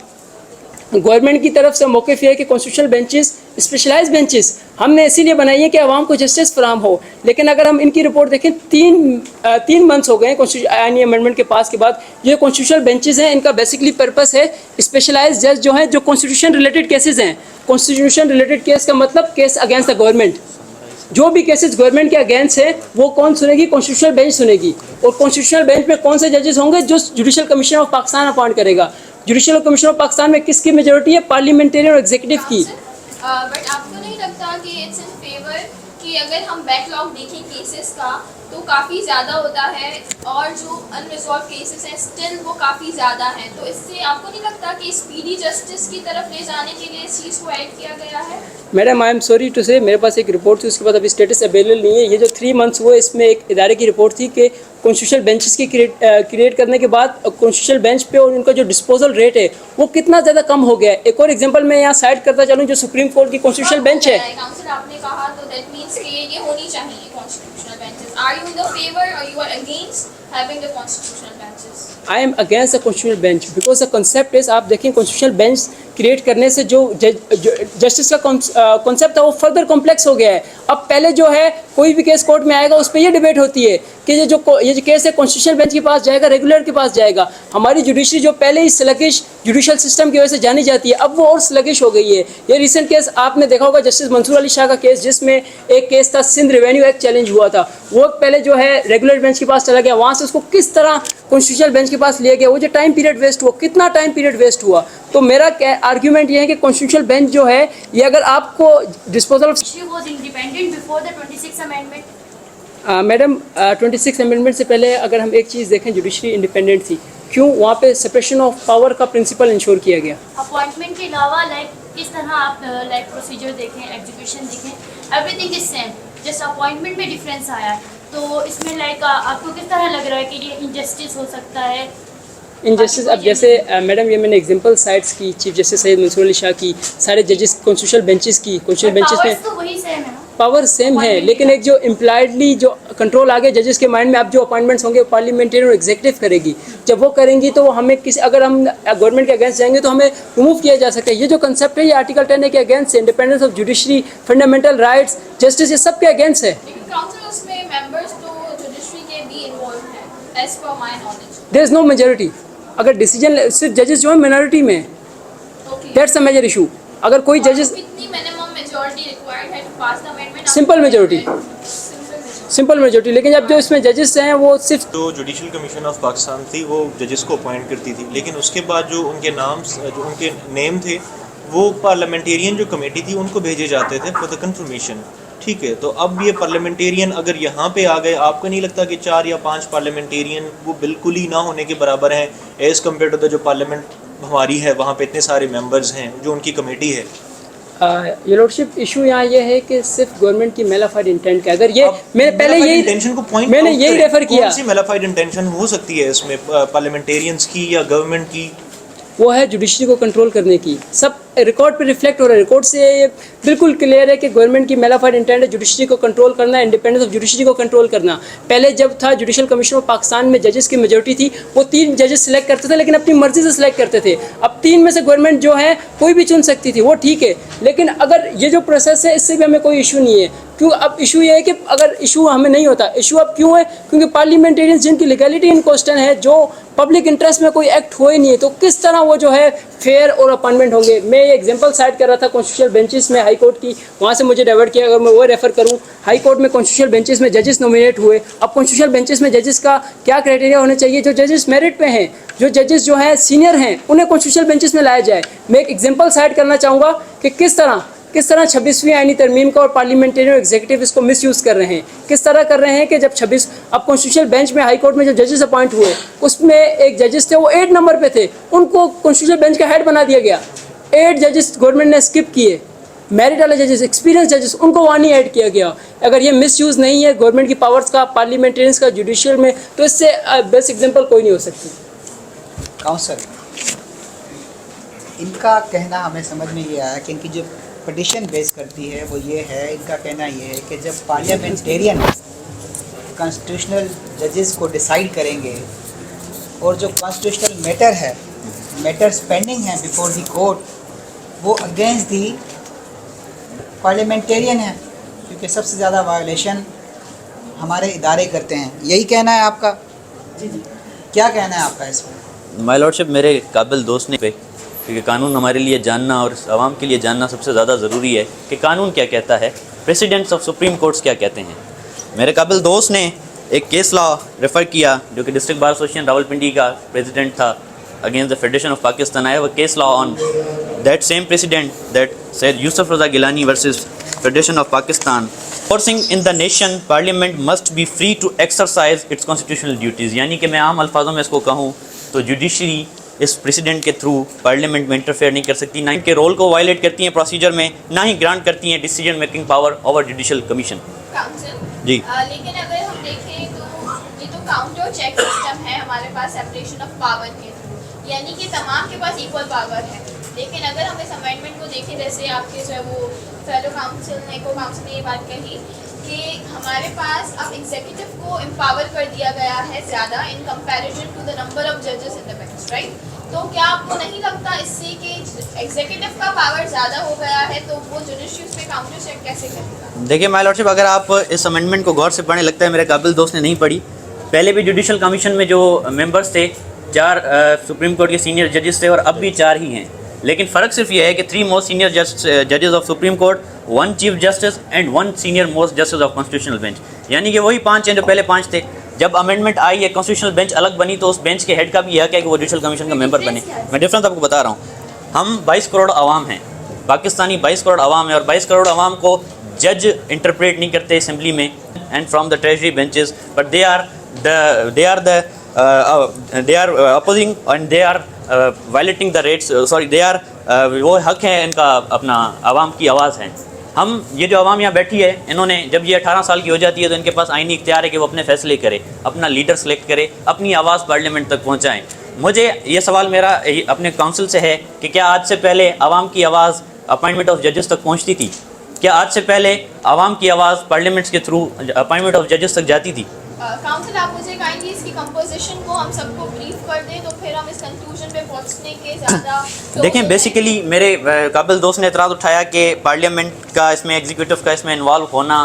गवर्नमेंट की तरफ से मौक़िफ़ ये है कि कॉन्स्टिट्यूशनल बेंचेस स्पेशलाइज बेंचेस हमने इसीलिए बनाई है कि आवाम को जस्टिस फराम हो। लेकिन अगर हम इनकी रिपोर्ट देखें, तीन मंथ्स हो गए हैं कॉन्स्टिट्यूशन आईनी अमेंडमेंट के पास के बाद। ये कॉन्स्टिट्यूशनल बेंचेस हैं, इनका बेसिकली पर्पस है स्पेशलाइज जज जो हैं, जो कॉन्स्टिट्यूशन रिलेटेड केसेस हैं। कॉन्स्टिट्यूशन रिलेटेड केस का मतलब केस अगेंस्ट द गवर्नमेंट। जो भी केसेस गवर्नमेंट के अगेंस्ट है वो कौन सुनेगी? Constitutional bench सुनेगी। और कॉन्स्टिट्यूशनल बेंच में कौन से जजेस होंगे? जो judicial commission of Pakistan appoint करेगा। जुडिशल कमीशन ऑफ पाकिस्तान में किसकी मेजोरिटी है? पार्लियामेंटेरियन और एग्जीक्यूटिव की। बट आपको नहीं लगता कि इट्स इन फेवर कि अगर हम बैकलॉग देखें केसेस का तो काफ़ी ज़्यादा होता है और जो अनरिजॉल्व केसेस हैं स्टिल वो काफ़ी ज़्यादा हैं, तो इससे आपको नहीं लगता कि स्पीडी जस्टिस की तरफ ले जाने के लिए इस चीज़ को ऐड किया गया है? Madam I am sorry to say, मेरे पास एक रिपोर्ट थी, उसके बाद अभी स्टेटस अवेलेबल नहीं है। ये जो 3 मंथ्स हुए इसमें एक इदारे की रिपोर्ट थी कि कॉन्स्टिट्यूशनल बेंचेस की क्रिएट करने के बाद कॉन्स्टिट्यूशनल बेंच पे और उनका जो डिस्पोजल रेट है वो कितना ज़्यादा कम हो गया है। एक और एग्जांपल मैं यहाँ साइड करता चलूँ, जो सुप्रीम कोर्ट की कॉन्स्टिट्यूशनल बेंच है। काउंसिल आपने कहा तो दैट मींस कि ये होनी चाहिए constitutional benches. Are you in the favour और you are against having the constitutional benches? I am against the constitutional bench because the concept is, आप देखें कॉन्स्टिट्यूशनल बेंच क्रिएट करने से जो जस्टिस का कॉन्सेप्ट था वो फर्दर कॉम्प्लेक्स हो गया है। अब पहले जो है कोई भी केस कोर्ट में आएगा उस पर ये डिबेट होती है कि ये जो केस है कॉन्स्टिट्यूशनल बेंच के पास जाएगा, रेगुलर के पास जाएगा। हमारी जुडिशरी जो पहले ही स्लगिश जुडिशल सिस्टम की वजह से जानी जाती है, अब वो और स्लगिश हो गई है। ये रिसेंट केस आपने देखा होगा, जस्टिस मंसूर अली शाह का केस, जिसमें एक केस था सिंध रेवेन्यू एक्ट चैलेंज हुआ था, वो पहले जो है रेगुलर बेंच के पास चला गया, वहाँ से उसको किस तरह कॉन्स्टिट्यूशनल बेंच के पास लिया गया, वो जो टाइम पीरियड वेस्ट हुआ, कितना टाइम पीरियड वेस्ट हुआ। तो मेरा आर्ग्यूमेंट ये है कि कॉन्स्टिट्यूशनल बेंच जो है ये अगर आपको disposal was independent before the 26th amendment. Madam 26 amendment से पहले अगर हम एक चीज़ देखें, जुडिशरी इंडिपेंडेंट थी, क्यों वहाँ पे सेपरेशन ऑफ पावर का प्रिंसिपल इंश्योर किया गया? अपॉइंटमेंट के अलावा किस तरह आप प्रोसीजर देखें, एग्जीक्यूशन देखें, everything is same, just appointment में डिफरेंस आया है। तो इसमें आपको किस तरह लग रहा है कि ये इनजस्टिस हो सकता है? इनजस्टिस, अब जैसे मैडम ये मैंने एग्जांपल साइट्स की, चीफ जस्टिस सैयद मंसूर अली शाह की, सारे जजेस कॉन्स्टिट्यूशनल बेंचेस की, कॉन्स्टिट्यूशनल बेंचेस में तो वही सेम है ना, पावर सेम है, लेकिन एक जो इम्प्लाइडली जो कंट्रोल आ गया जजेस के माइंड में, अब जो अपॉइंटमेंट्स होंगे पार्लियामेंटेरियन और एग्जीक्यूटिव करेगी। जब वो करेंगी तो हमें किसी, अगर हम गवर्नमेंट के अगेंस्ट जाएंगे तो हमें रिमूव किया जा सकता है। ये जो कंसेप्ट है ये आर्टिकल 10 के अगेंस्ट है, independence of judiciary, fundamental rights, justice, ये सब के अगेंस्ट है। लेकिन काउंसिल उसमें मेंबर्स तो जुडिशरी के भी इन्वॉल्व हैं as per my knowledge. There is no majority, अगर डिसीजन सिर्फ जजेस जो है मिनॉरिटी में, दैट्स अ मेजर इशू। अगर कोई जजेस, कितनी मिनिमम मेजॉरिटी रिक्वायर्ड है to pass the amendment? Simple majority, simple majority. लेकिन अब जो इसमें जजेस हैं वो सिर्फ, जो जुडिशल कमीशन ऑफ पाकिस्तान थी वो जजेस को अपॉइंट करती थी, लेकिन उसके बाद जो उनके नाम, जो उनके नेम थे, वो पार्लियामेंटेरियन जो कमेटी थी उनको भेजे जाते थे फॉर द कंफर्मेशन। ठीक है, तो अब ये पार्लियामेंटेरियन अगर यहाँ पे आ गए, आपको नहीं लगता कि 4 या 5 पार्लियामेंटेरियन वो बिल्कुल ही ना होने के बराबर हैं एज़ कम्पेयर टू द जो पार्लियामेंट हमारी है, वहाँ पे इतने सारे मेंबर्स हैं, जो उनकी कमेटी है। ये लॉर्डशिप इशू यहाँ ये है कि सिर्फ गवर्नमेंट की मेलाफाइड इंटेंट का, अगर ये मैंने पहले यही इंटेंशन को पॉइंट मैंने यही रेफर किया, कौन सी मेलाफाइड इंटेंशन हो सकती है इसमें पार्लियामेंटेरियंस की या गवर्नमेंट की? वो है जुडिशरी को कंट्रोल करने की। सब रिकॉर्ड पे रिफ्लेक्ट हो रहा है, रिकॉर्ड से ये बिल्कुल क्लियर है कि गवर्नमेंट की मेलाफाइड इंटेंट है जुडिशरी को कंट्रोल करना, इंडिपेंडेंस ऑफ जुडिशरी को कंट्रोल करना। पहले जब था जुडिशल कमीशन ऑफ पाकिस्तान में जजेस की मेजोरिटी थी, वो 3 जजेस सिलेक्ट करते थे, लेकिन अपनी मर्जी से सिलेक्ट करते थे। अब 3 में से गवर्नमेंट जो है कोई भी चुन सकती थी, वो ठीक है। लेकिन अगर ये जो प्रोसेस है इससे भी हमें कोई इशू नहीं है, क्यों? अब इशू ये है कि अगर इशू हमें नहीं होता, इशू अब क्यों है? क्योंकि पार्लियामेंटेरियंस जिनकी लीगैलिटी इन क्वेश्चन है, जो पब्लिक इंटरेस्ट में कोई एक्ट हो ही नहीं है, तो किस तरह वो जो है फेयर और अपॉइंटमेंट होंगे? मैं ये एग्जांपल साइड कर रहा था कॉन्स्टिट्यूशनल बेंचेस में हाई कोर्ट की, वहाँ से मुझे डाइवर्ट किया। अगर मैं वो रेफर करूँ, हाई कोर्ट में कॉन्स्टिट्यूशनल बेंचेस में जजेस नॉमिनेट हुए। अब कॉन्स्टिट्यूशनल बेंचेस में जजेस का क्या क्राइटेरिया होना चाहिए? जो जजेस मेरिट पे हैं, जो जजेस जो हैं सीनियर हैं, उन्हें कॉन्स्टिट्यूशनल बेंचेस में लाया जाए। मैं एक एग्जाम्पल साइड करना चाहूँगा कि किस तरह 26वीं आईनी तरमीम का और पार्लियामेंटेरियन और एग्जीक्यूटिव इसको मिसयूज़ कर रहे हैं। किस तरह कर रहे हैं कि जब 26 अब कॉन्स्टिट्यूशनल बेंच में हाई कोर्ट में जो जजेस अपॉइंट हुए, उसमें एक जजेस थे वो 8 नंबर पे थे, उनको कॉन्स्टिट्यूशनल बेंच का हेड बना दिया गया। 8 जजेस गवर्नमेंट ने स्किप किए, मेरिट वाले जजेस, एक्सपीरियंस जजेस, उनको वहाँ नहीं ऐड किया गया। अगर ये मिसयूज़ नहीं है गवर्नमेंट की पावर्स का, पार्लियामेंटेरियंस का, जुडिशियल में, तो इससे बेस्ट एग्जाम्पल कोई नहीं हो सकती। काउंसिल, इनका कहना हमें समझ में ये आया कि इनकी जो पिटिशन बेस करती है वो ये है, इनका कहना ये है कि जब पार्लियामेंटेरियन कॉन्स्टिट्यूशनल जजेस को डिसाइड करेंगे और जो कॉन्स्टिट्यूशनल मैटर है, मैटर्स पेंडिंग हैं बिफोर दी कोर्ट, वो अगेंस्ट दी पार्लियामेंटेरियन है, क्योंकि सबसे ज़्यादा वायोलेशन हमारे इदारे करते हैं। यही कहना है आपका? जी जी। क्या कहना है आपका इसमें? माय लॉर्डशिप, मेरे काबिल दोस्त ने पे क्योंकि कानून हमारे लिए जानना और आवाम के लिए जानना सबसे ज़्यादा ज़रूरी है कि कानून क्या कहता है, प्रेसिडेंट्स ऑफ सुप्रीम कोर्ट्स क्या कहते हैं। मेरे काबिल दोस्त ने एक केस लॉ रेफ़र किया जो कि डिस्ट्रिक्ट बार एसोसिएशन रावलपिंडी का प्रेसिडेंट था against the federation of Pakistan. I have a case law on that same president that Syed Yusuf Raza Gilani versus federation of Pakistan. Forcing in the nation parliament must be free to exercise its constitutional duties. यानी कि मैं आम अल्फाजों में इसको कहूँ तो judiciary इस president के थ्रू पार्लियामेंट में इंटरफेयर नहीं कर सकती, ना इनके रोल को वायलेट करती हैं प्रोसीजर में, ना ही ग्रांट करती हैं decision making power over judicial commission. Counsel जी। लेकिन अगर हम देखें तो ये तो काउंटर चेक सिस्टम है हमारे पास सेपरेशन ऑफ पावर के थ्रू, यानी कि तमाम के पास इक्वल पावर है। लेकिन अगर हम इस अमेंडमेंट को देखें, जैसे आपके जो है वो फेलो काउंसिल ने ये बात कही कि हमारे पास अब एग्जीक्यूटिव को एम्पावर कर दिया गया है ज़्यादा in comparison to the number of जजेस इन द बेंच, राइट? तो क्या आपको नहीं लगता इससे कि एग्जीक्यूटिव का पावर ज़्यादा हो गया है तो वो जुडिशरी उस पर काउंटर चेक कैसे करेगा? देखिए माय लॉर्डशिप, अगर आप इस अमेंडमेंट को गौर से पढ़ने, लगता है मेरे काबिल दोस्त ने नहीं पढ़ी। पहले भी जुडिशल कमीशन में जो मेंबर्स थे 4 सुप्रीम कोर्ट के सीनियर जजेस थे और अब भी 4 ही हैं। लेकिन फ़र्क सिर्फ ये है कि 3 मोस्ट सीनियर जजेस of supreme court, 1 chief justice and 1 senior most justice of constitutional bench, यानी कि वही 5 हैं जो पहले 5 थे। जब अमेंडमेंट आई है कॉन्स्टिट्यूशनल बेंच अलग बनी तो उस बेंच के हेड का भी यह है कि वो जुडिशल कमीशन का मेंबर बने। मैं डिफरेंस आपको बता रहा हूँ। हम 22 करोड़ आवाम हैं, पाकिस्तानी 22 करोड़ आवाम है और 22 करोड़ आवाम को जज इंटरप्रेट नहीं करते असेंबली में and from the treasury benches, but they are opposing and they are violating the rights, sorry they are वो हक है इनका, अपना आवाम की आवाज़ है। हम ये जो आवाम यहाँ बैठी है, इन्होंने जब ये 18 साल की हो जाती है तो इनके पास आईनी इख्तियार है कि वो अपने फैसले करे, अपना लीडर सेलेक्ट करे, अपनी आवाज़ पार्लियामेंट तक पहुँचाएँ। मुझे ये सवाल मेरा अपने काउंसिल से है कि क्या आज से पहले आवाम की आवाज़ अपॉइंटमेंट ऑफ जजेस तक पहुँचती थी? क्या आज से पहले आवाम की आवाज़ पार्लियामेंट्स के थ्रू अपॉइंटमेंट ऑफ जजेस तक जाती थी? काउंसिल, आप मुझे काइंडली इसकी कंपोजिशन को हम सबको ब्रीफ कर दें तो फिर हम इस कंक्लूजन पे पहुंचने के ज़्यादा देखें, बेसिकली मेरे काबिल दोस्त ने एतराज़ उठाया कि पार्लियामेंट का इसमें, एग्जीक्यूटिव का इसमें इन्वॉल्व होना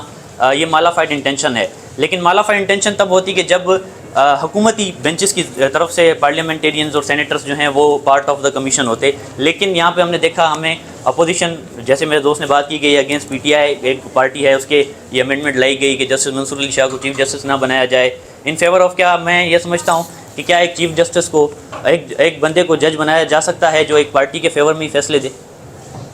ये मालाफाइड इंटेंशन है। लेकिन मालाफाइड इंटेंशन तब होती कि जब हुकूमती बेंचेस की तरफ से पार्लियामेंटेरियंस और सेनेटर्स जो हैं वो पार्ट ऑफ द कमीशन होते। लेकिन यहाँ पे हमने देखा, हमें अपोजिशन, जैसे मेरे दोस्त ने बात की कि ये अगेंस्ट पीटीआई एक पार्टी है, उसके ये अमेंडमेंट लाई गई कि जस्टिस मंसूर अली शाह को चीफ जस्टिस ना बनाया जाए। इन फेवर ऑफ क्या मैं ये समझता हूँ कि क्या एक चीफ जस्टिस को, एक बंदे को जज बनाया जा सकता है जो एक पार्टी के फेवर में ही फैसले दे?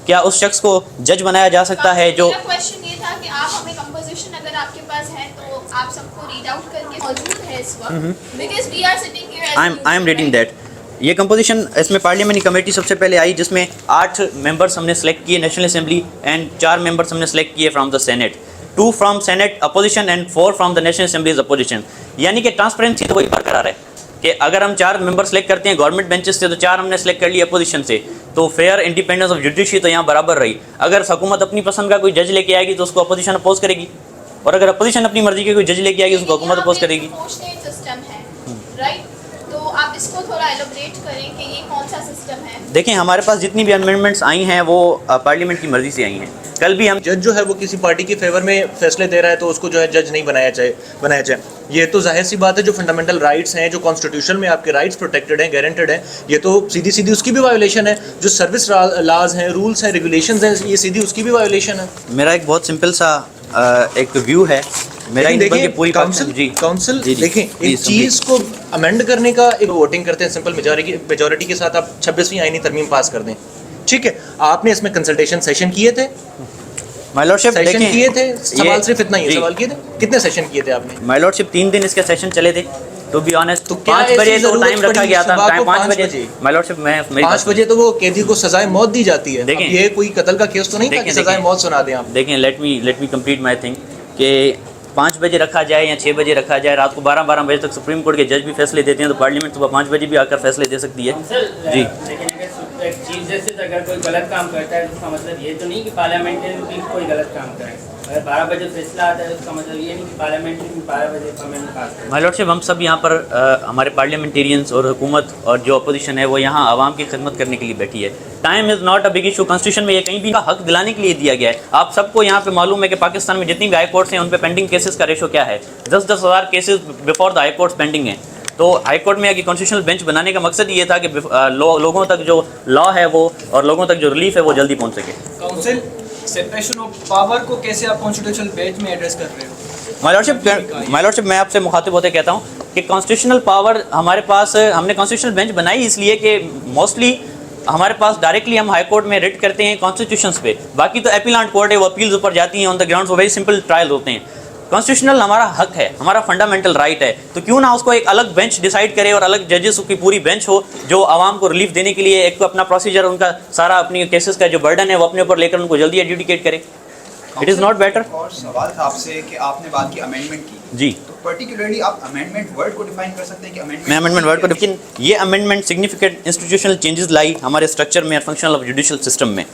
क्या उस शख्स को जज बनाया जा सकता है जो? मेरा क्वेश्चन ये था कि आप हमें कंपोजिशन अगर आपके पास है तो आप सबको रीड आउट करके मौजूद है इस वक्त, because we are sitting here. I am reading that. ये कंपोजिशन, इसमें पार्लियामेंट्री कमेटी सबसे पहले आई जिसमें 8 मेंबर्स हमने सेलेक्ट किए नेशनल असेंबली एंड 4 मेंबर्स हमने सेलेक्ट किए from the senate, 2 from senate opposition and 4 from the national assemblies opposition. यानी कि ट्रांसपेरेंसी तो वही बरकरार है कि अगर हम 4 मेंबर सेलेक्ट करते हैं गवर्नमेंट बेंचेस से तो 4 हमने सेलेक्ट कर लिए अपोजिशन से, तो फेयर इंडिपेंडेंस ऑफ जुडिशरी तो यहाँ बराबर रही। अगर हुकूमत अपनी पसंद का कोई जज लेके आएगी तो उसको अपोजिशन अपोज करेगी, और अगर अपोजिशन अपनी मर्जी के कोई जज लेके आएगी उसको हुकूमत अपोज करेगी। सिस्टम है, राइट? तो आप इसको थोड़ा एलोबरेट करें कि ये कौन सा सिस्टम है? देखें, हमारे पास जितनी भी अमेंडमेंट्स आई हैं वो पार्लियामेंट की मर्जी से आई हैं। कल भी हम जज जो है वो किसी पार्टी के फेवर में फैसले दे रहा है तो उसको जो है जज नहीं बनाया जाए। ये तो जाहिर सी बात है, जो फंडामेंटल राइट्स हैं, जो कॉन्स्टिट्यूशन में आपके राइट्स प्रोटेक्टेड हैं, गारंटेड हैं, ये तो सीधी सीधी उसकी भी वायोलेशन है। जो सर्विस लॉज हैं, रूल्स हैं, रेगुलेशंस हैं, ये सीधी उसकी भी वायोलेशन है। मेरा एक बहुत सिंपल सा एक व्यू है मेरा, देखिए पूरी काउंसिल देखें, एक चीज़ को अमेंड करने का एक वोटिंग करते हैं सिंपल मेजॉरिटी के साथ, आप 26वीं आईनी तरमीम पास कर दें, ठीक है। आपने इसमें कंसल्टेशन सेशन किए थे, माय लॉर्डशिप सेशन किए थे, सवाल सिर्फ इतना ही सवाल किए थे, कितने सेशन किए थे आपने? माय लॉर्डशिप 3 दिन इसके सेशन चले थे, टू बी ऑनेस्ट। तो 5 बजे तो टाइम रखा गया था, टाइम 5 बजे। माय लॉर्डशिप, मैं 5 बजे तो वो कैदी को सजाए मौत दी जाती है। देखें, ये कोई कत्ल का केस तो नहीं था कि सजाए मौत सुना दें आप। देखें, let me complete my thing कि 5 बजे रखा जाए या 6 बजे रखा जाए, रात को 12 बजे तक सुप्रीम कोर्ट के जज भी फैसले देते हैं, तो पार्लियामेंट सुबह 5 बजे भी आकर फैसले दे सकती है। जी, लेकिन अगर चीफ जस्टिस अगर कोई गलत काम करता है तो उसका मतलब ये तो नहीं कि पार्लियामेंट कोई गलत काम करे। अगर 12 बजे फैसला आता है उसका मतलब ये नहीं कि पार्लियामेंट में 12 बजे अमेंडमेंट पास करें। माय लॉर्डशिप, हम सब यहाँ पर हमारे पार्लियामेंटेरियंस और हुकूमत और जो अपोजिशन है वो यहाँ आवाम की खिदमत करने के लिए बैठी है। Time is not a big issue. Constitution में ये कहीं भी हक दिलाने के लिए दिया गया है। आप सबको यहाँ पे मालूम है कि पाकिस्तान में जितनी भी हाई कोर्ट्स हैं उन पे पेंडिंग केसेस का रेशो क्या है, 10,000 cases before the high courts pending हैं। तो हाई कोर्ट में आगे कॉन्स्टिट्यूशनल बेंच बनाने का मकसद ये था कि लोगों तक जो लॉ है वो और लोगों तक जो रिलीफ है वो जल्दी पहुँच सके। काउंसिल सेपरेशन ऑफ पावर को कैसे आप कॉन्स्टिट्यूशनल बेंच में एड्रेस कर रहे हो? माय लॉर्डशिप, मैं आपसे मुखातिब होते कहता हूँ कि कॉन्स्टिट्यूशनल पावर हमारे पास, हमने कॉन्स्टिट्यूशनल बेंच बनाई इसलिए कि मोस्टली हमारे पास डायरेक्टली हम हाई कोर्ट में रिट करते हैं कॉन्स्टिट्यूशंस पे। बाकी तो अपीलेंट कोर्ट है, वो अपील्स ऊपर जाती हैं ऑन द ग्राउंड्स, वो वेरी सिंपल ट्रायल होते हैं। कॉन्स्टिट्यूशनल हमारा हक है, हमारा फंडामेंटल राइट है, तो क्यों ना उसको एक अलग बेंच डिसाइड करे और अलग जजेस की पूरी बेंच हो जो आवाम को रिलीफ देने के लिए एक तो अपना प्रोसीजर, उनका सारा अपनी केसेस का जो बर्डन है वो अपने ऊपर लेकर उनको जल्दी एडजुडिकेट करे। It is not better. और सवाल था आपसे कि आपने बात की अमेंडमेंट की जी, तो पर्टिकुलरली आप अमेंडमेंट वर्ड को डिफाइन कर सकते हैं कि अमेंडमेंट, मैं अमेंडमेंट वर्ड को, लेकिन ये अमेंडमेंट सिग्निफिकेंट इंस्टीट्यूशनल चेंजेस लाई हमारे स्ट्रक्चर में और फंक्शनल ऑफ जुडिशियल सिस्टम में।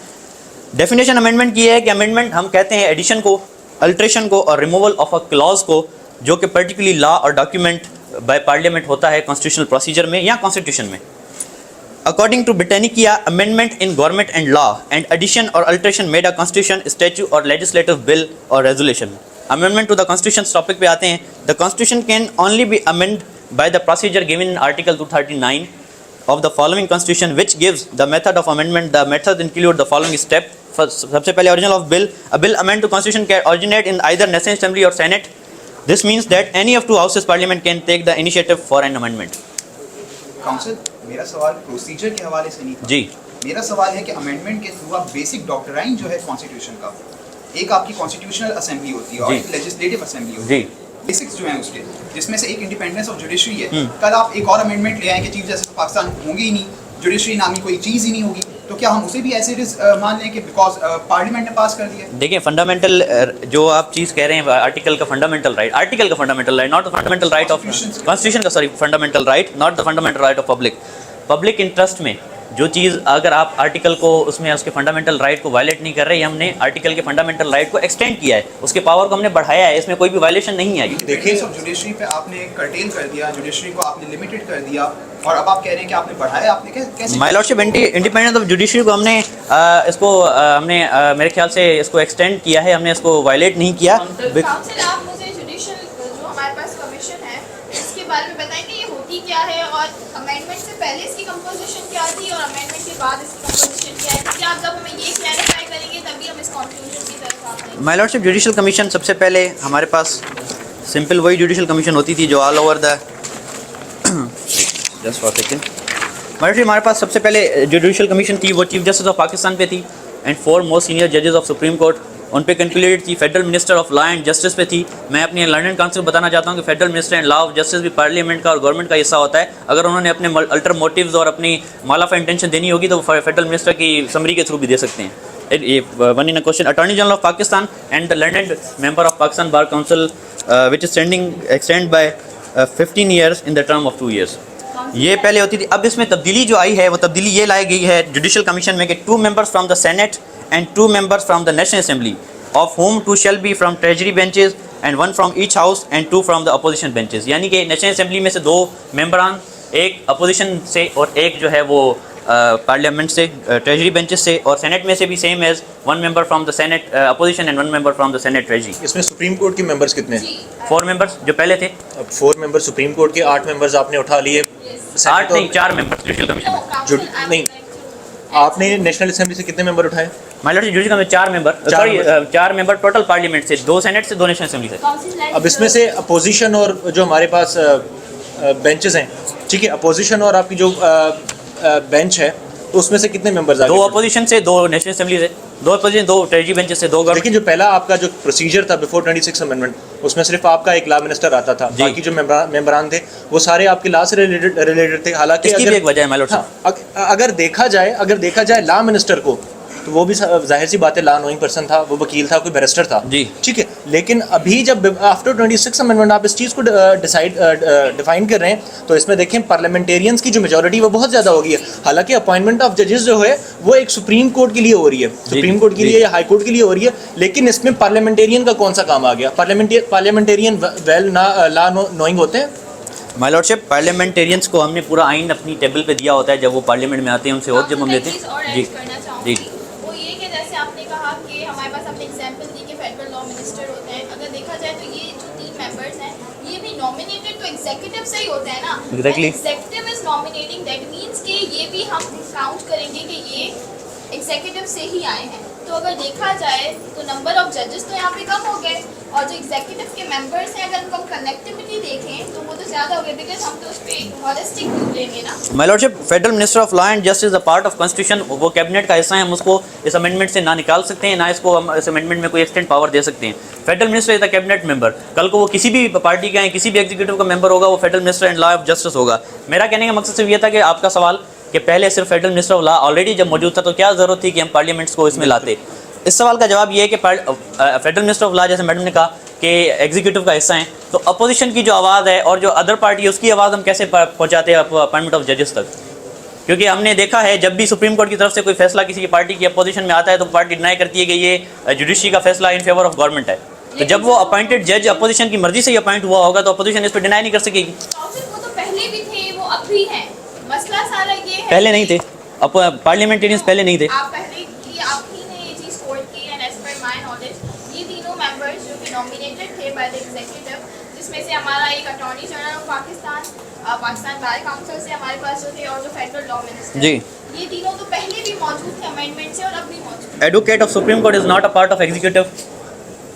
डेफिनेशन अमेंडमेंट की है कि अमेंडमेंट हम कहते हैं एडिशन को, अल्ट्रेशन को और रिमूवल ऑफ अ क्लॉज को जो कि पर्टिकुलरली लॉ और डॉक्यूमेंट बाय पार्लियामेंट होता है कॉन्स्टिट्यूशनल प्रोसीजर में या कॉन्स्टिट्यूशन में। According to Britannica, amendment in government and law and addition or alteration made a constitution, statute or legislative bill or resolution. Amendment to the constitution topic पे आते हैं। The constitution can only be amended by the procedure given in Article 239 of the following constitution, which gives the method of amendment. The methods include the following step. सबसे पहले original of bill. A bill amend to constitution can originate in either National Assembly or Senate. This means that any of two houses parliament can take the initiative for an amendment. Council, मेरा सवाल procedure के हवाले से नहीं था। जी, मेरा सवाल है कि अमेंडमेंट के थ्रू आप बेसिक डॉक्टराइन जो है कॉन्स्टिट्यूशन का, एक आपकी कॉन्स्टिट्यूशनल असेंबली होती है और जी। एक लेजिस्लेटिव असेंबली होती है, जी, बेसिक्स जो हैं उसके, जिसमें से एक इंडिपेंडेंस ऑफ जुडिशरी है। कल आप एक और अमेंडमेंट ले आए कि चीफ जस्टिस पाकिस्तान होंगे ही नहीं, जुडिशरी नामी कोई चीज़ ही नहीं होगी, तो क्या हम उसे भी ऐसे मान लें कि बिकॉज पार्लियामेंट ने पास कर दिया? देखिए फंडामेंटल जो आप चीज़ कह रहे हैं आर्टिकल का फंडामेंटल राइट, आर्टिकल का fundamental right, not the fundamental right of constitution का, sorry, fundamental right, not the fundamental right of public interest में जो चीज़ अगर आप आर्टिकल को उसमें उसके फंडामेंटल राइट को वायलेट नहीं कर रहे, हमने आर्टिकल के फंडामेंटल राइट को एक्सटेंड किया है, उसके पावर को हमने बढ़ाया है, इसमें कोई भी वायलेशन नहीं आई। देखिए जुडिशरी पे आपने कर्टेल कर दिया, जुडिशरी को आपने लिमिटेड कर दिया और अब आप कह रहे हैं कि आपने बढ़ाया, आपने कैसे? My lordship, independence of judiciary को हमने हमने मेरे ख्याल से इसको एक्सटेंड किया है, हमने इसको वायलेट नहीं किया। काउंसिल, आप मुझे जुडिशियल जो हमारे पास कमीशन है इसके बारे में बताएंगे, ये होती क्या है और अमेंडमेंट से पहले इसकी कंपोजिशन क्या थी और अमेंडमेंट के बाद इसकी कंपोजिशन क्या है? क्योंकि आप जब हमें ये क्लैरिफाई करेंगे तभी हम इस कंक्लूजन की तरफ आएंगे। माय लॉर्डशिप, जुडिशियल कमीशन सबसे पहले हमारे पास सिंपल वही जुडिशियल कमीशन होती थी जो all over the just for second हमारे पास सबसे पहले जुडिशियल कमीशन थी वो चीफ जस्टिस ऑफ पाकिस्तान पे थी एंड 4 मोस्ट सीनियर जजेस ऑफ सुप्रीम कोर्ट उन पे कैलकुलेटेड थी। Federal minister of law and justice पे थी। मैं अपनी लंदन काउंसिल को बताना चाहता हूँ कि federal minister and law of justice भी पार्लियामेंट का और गवर्नमेंट का हिस्सा होता है। अगर उन्होंने अपने अल्टर मोटिव्स और अपनी माल ऑफ इंटेंशन देनी होगी तो फेडरल मिनिस्टर की समरी के थ्रू भी दे सकते हैं। One in a question, attorney general of Pakistan and the London member of Pakistan bar council which is standing extend by 15 years in the term of 2 years. ये पहले होती थी। अब इसमें तब्दीली जो आई है वो तब्दीली ये लाई गई है जुडिशियल कमीशन में कि 2 members from the senate and 2 members from the national assembly of whom 2 shall be from treasury benches and 1 from each house and 2 from the opposition benches। यानी कि नेशनल असेंबली में से 2 मेंबरान, एक अपोजिशन से और एक जो है वो पार्लियामेंट से ट्रेजरी बेंचेस से, और सेनेट में से भी same as 1 member from the senate opposition and 1 member from the senate treasury. इसमें सुप्रीम कोर्ट के मेंबर्स कितने हैं? 4 members जो पहले थे। अब 4 मेंबर सुप्रीम कोर्ट के, 8 मेंबर्स आपने उठा लिए। 8 नहीं 4 members जुडिशियल कमीशन में। नहीं, आपने नेशनल असेंबली से कितने मेंबर उठाए? My Lord judicial commission 4 member, sorry 4 member total parliament से, 2 सेनेट से 2 नेशनल असेंबली से। अब इसमें से अपोजिशन और जो हमारे पास बेंचेस हैं, ठीक है, अपोजिशन और आपकी जो बेंच है तो उसमें से कितने मेंबर्स आ गए? 2 अपोजिशन से, 2 नेशनल असेंबली से, 2 अपोजिशन, 2 ट्रेजरी बेंचेस से, 2 गवर्नमेंट। लेकिन जो पहला आपका जो प्रोसीजर था बिफोर 26 अमेंडमेंट, उसमें सिर्फ आपका एक लॉ मिनिस्टर आता था, बाकी जो मेंबरान थे वो सारे आपके लॉ से रिलेटेड थे। हालांकि इसकी भी एक वजह है माय लॉर्ड। अगर देखा जाए लॉ मिनिस्टर को तो वो भी जाहिर सी बात है लॉ नोइंग पर्सन था, वो वकील था, कोई बैरिस्टर था जी। ठीक है। लेकिन अभी जब आफ्टर 26 अमेंडमेंट आप इस चीज़ को डिफाइन कर रहे हैं तो इसमें देखें पार्लियामेंटेरियंस की जो मेजोरिटी वो बहुत ज़्यादा हो गई है। हालांकि अपॉइंटमेंट ऑफ जजेस जो है वो एक सुप्रीम कोर्ट के लिए हो रही है, सुप्रीम कोर्ट के लिए या हाई कोर्ट के लिए हो रही है, लेकिन इसमें पार्लियामेंटेरियन का कौन सा काम आ गया? पार्लियामेंटेरियन वेल लॉ नोइंग होते हैं। माय लॉर्डशिप, पार्लियामेंटेरियंस को हमने पूरा आइन अपनी टेबल पे दिया होता है जब वो पार्लियामेंट में आते हैं, उनसे और जब हम लेते हैं। जी जी वो ये कि जैसे आपने कहा कि हमारे पास आपने एग्जांपल दी कि फेडरल लॉ मिनिस्टर होते हैं, अगर देखा जाए तो ये जो 3 मेंबर्स हैं ये भी नॉमिनेटेड तो एग्जीक्यूटिव से ही होते हैं ना। Exactly. Executive is nominating, that means कि ये भी हम काउंट करेंगे कि ये एग्जीक्यूटिव से ही आए हैं। तो अगर देखा जाए तो नंबर ऑफ जजेस तो यहाँ पे कम हो गए, और जो एग्जीक्यूटिव के मेंबर्स हैं अगर उनको कनेक्टिविटी देखें तो वो तो ज़्यादा हो गए, बिकॉज हम तो उस पर हॉलिस्टिक व्यू लेंगे ना। My lordship, federal minister of law and justice a part of constitution, वो कैबिनेट का हिस्सा है, हम उसको इस अमेंडमेंट से ना निकाल सकते हैं, ना इसको हम इस अमेंडमेंट में कोई एक्सटेंड पावर दे सकते हैं। Federal minister is the cabinet member, कल को वो किसी भी पार्टी का है, किसी भी एग्जीक्यूटिव का मेंबर होगा, वो federal minister and law of justice होगा। मेरा कहने का मकसद सिर्फ ये था कि आपका सवाल कि पहले सिर्फ federal minister of law already जब मौजूद था तो क्या ज़रूरत थी कि हम पार्लियामेंट्स को इसमें लाते। इस सवाल का जवाब ये है कि फेडरल मिनिस्टर ऑफ लॉ, जैसे मैडम ने कहा कि एग्जीक्यूटिव का हिस्सा है, तो अपोजिशन की जो आवाज़ है और जो अदर पार्टी है उसकी आवाज़ हम कैसे पहुंचाते हैं अपॉइंटमेंट ऑफ जजेस तक? क्योंकि हमने देखा है जब भी सुप्रीम कोर्ट की तरफ से कोई फैसला किसी की पार्टी की अपोजिशन में आता है तो पार्टी डिनाई करती है कि ये जुडिशरी का फैसला इन फेवर ऑफ गवर्नमेंट है। तो जब वो अपॉइंटेड जज अपोजिशन की मर्जी से ही अपॉइंट हुआ होगा तो अपोजिशन इस पर डिनाई नहीं कर सकेगी। वो तो पहले भी थे, वो अब भी हैं। मसला सारा ये है, पहले नहीं थे, अब पार्लियामेंटेरियंस पहले नहीं थे। आप पहले की आप ही ने ये चीज़ कोर्ट की, and as per my knowledge ये तीनों मेंबर्स जो कि नॉमिनेटेड थे बाय द एग्जीक्यूटिव, जिसमें से हमारा एक attorney general of Pakistan bar council से हमारे पास जो थे, और जो फेडरल लॉ मिनिस्टर जी, ये तीनों तो पहले भी मौजूद थे अमेंडमेंट से और अब भी मौजूद। Advocate of supreme court is not a part of executive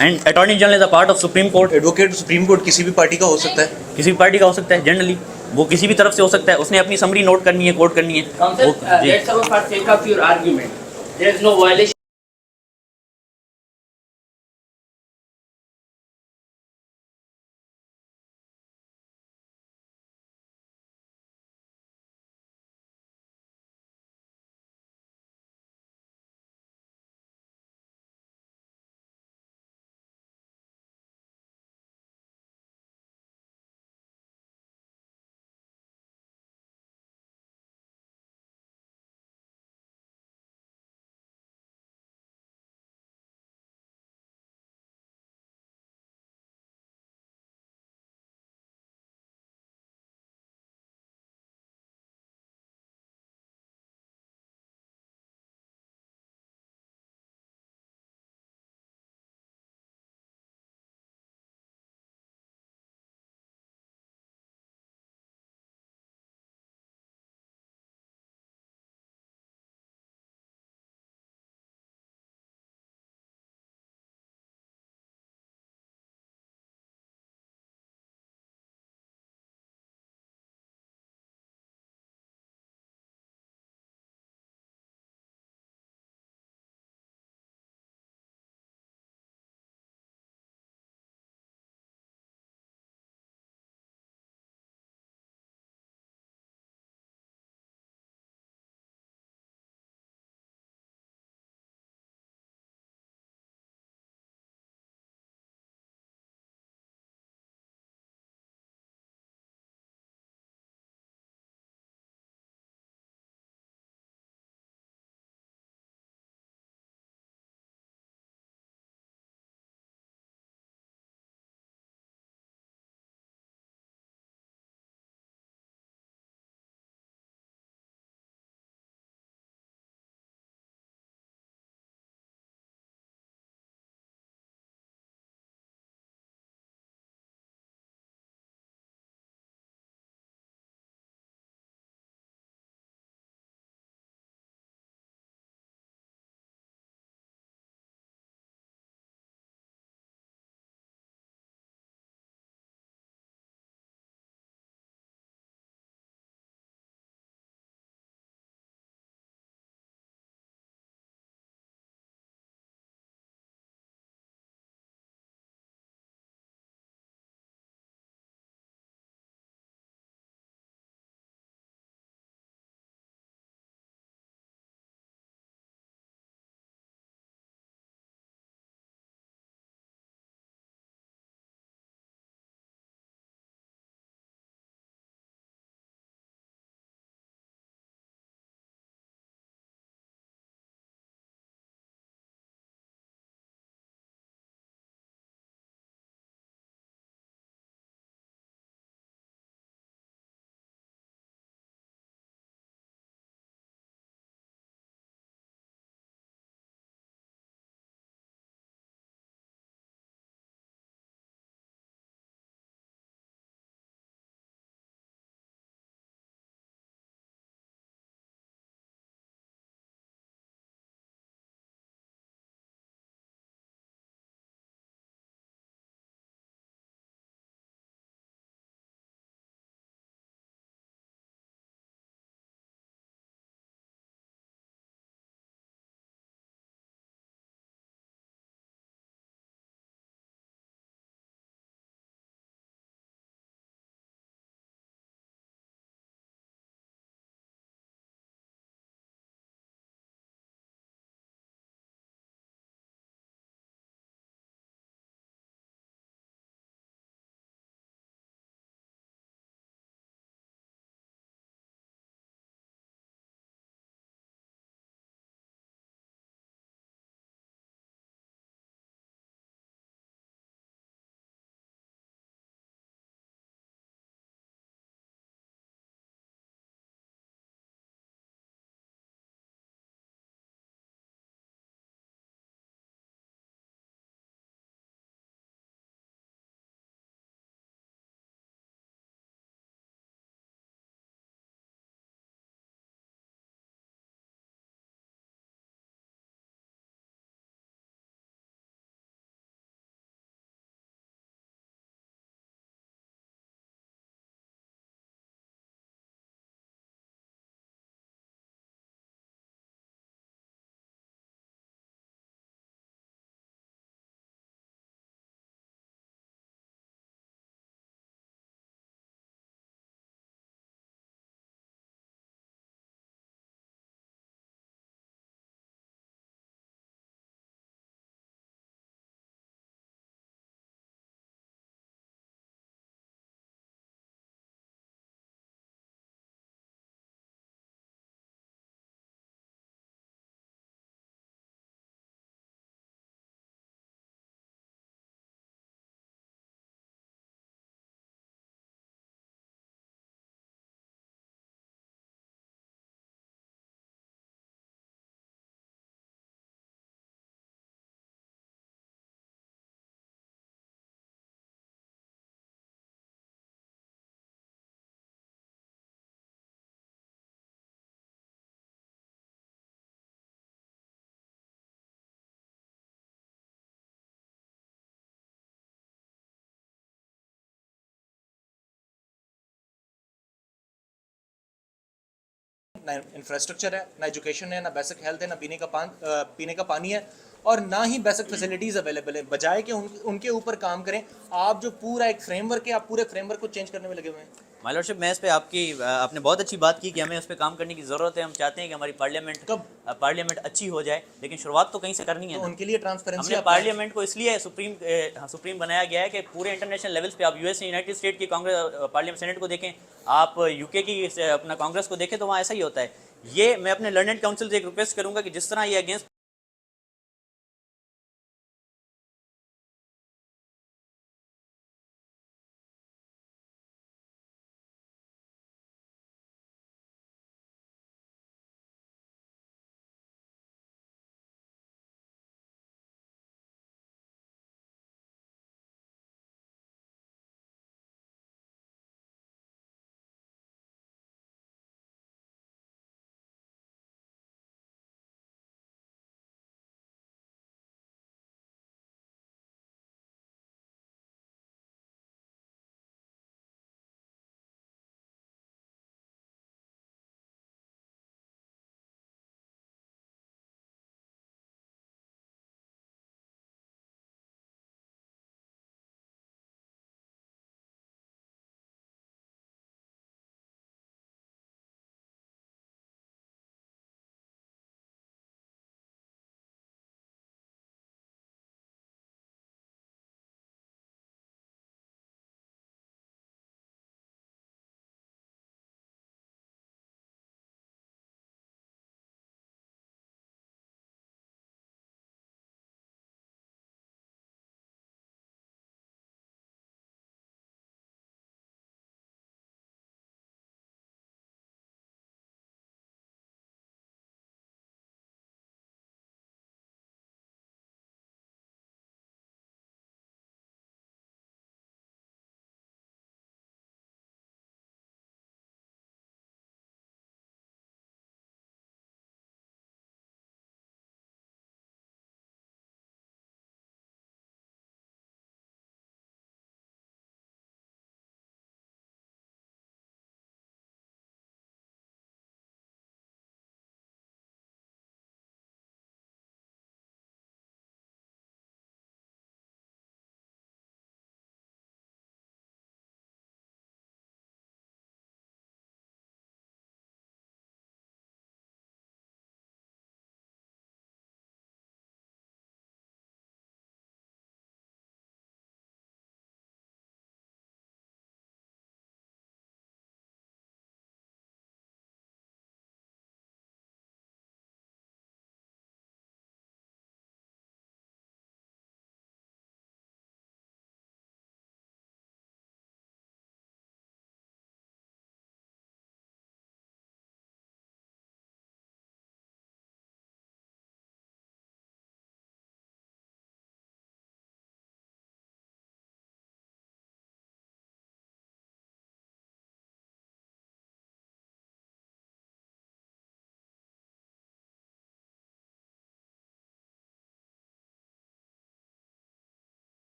and attorney general is a part of supreme court. Advocate supreme court किसी भी पार्टी का हो सकता है, किसी भी पार्टी का हो सकता है, जनरली वो किसी भी तरफ से हो सकता है, उसने अपनी समरी नोट करनी है, कोट करनी है। Counsel, जी। let's suppose for sake of your argument, there is no violation ना इंफ्रास्ट्रक्चर है, ना एजुकेशन है, ना बेसिक हेल्थ है, ना पीने का पानी है, और ना ही बेसिक फैसिलिटीज़ अवेलेबल है। बजाय कि उनके ऊपर काम करें, आप जो पूरा एक फ्रेमवर्क है, आप पूरे फ्रेमवर्क को चेंज करने में लगे हुए हैं। माय लॉर्डशिप, मैं इस पे आपने बहुत अच्छी बात की कि हमें उस पर काम करने की ज़रूरत है। हम चाहते हैं कि हमारी पार्लियामेंट अच्छी हो जाए, लेकिन शुरुआत तो कहीं से करनी है तो ना। उनके लिए ट्रांसपेरेंसी हमने पार्लियामेंट को इसलिए सुप्रीम बनाया गया है कि पूरे इंटरनेशनल लेवल्स पे आप यूएस यूनाइटेड स्टेट की कांग्रेस पार्लियामेंट सेनेट को देखें, आप यूके की अपना कांग्रेस को देखें, तो वहाँ ऐसा ही होता है। ये मैं अपने लर्नेड काउंसिल से एक रिक्वेस्ट करूंगा कि जिस तरह ये अगेंस्ट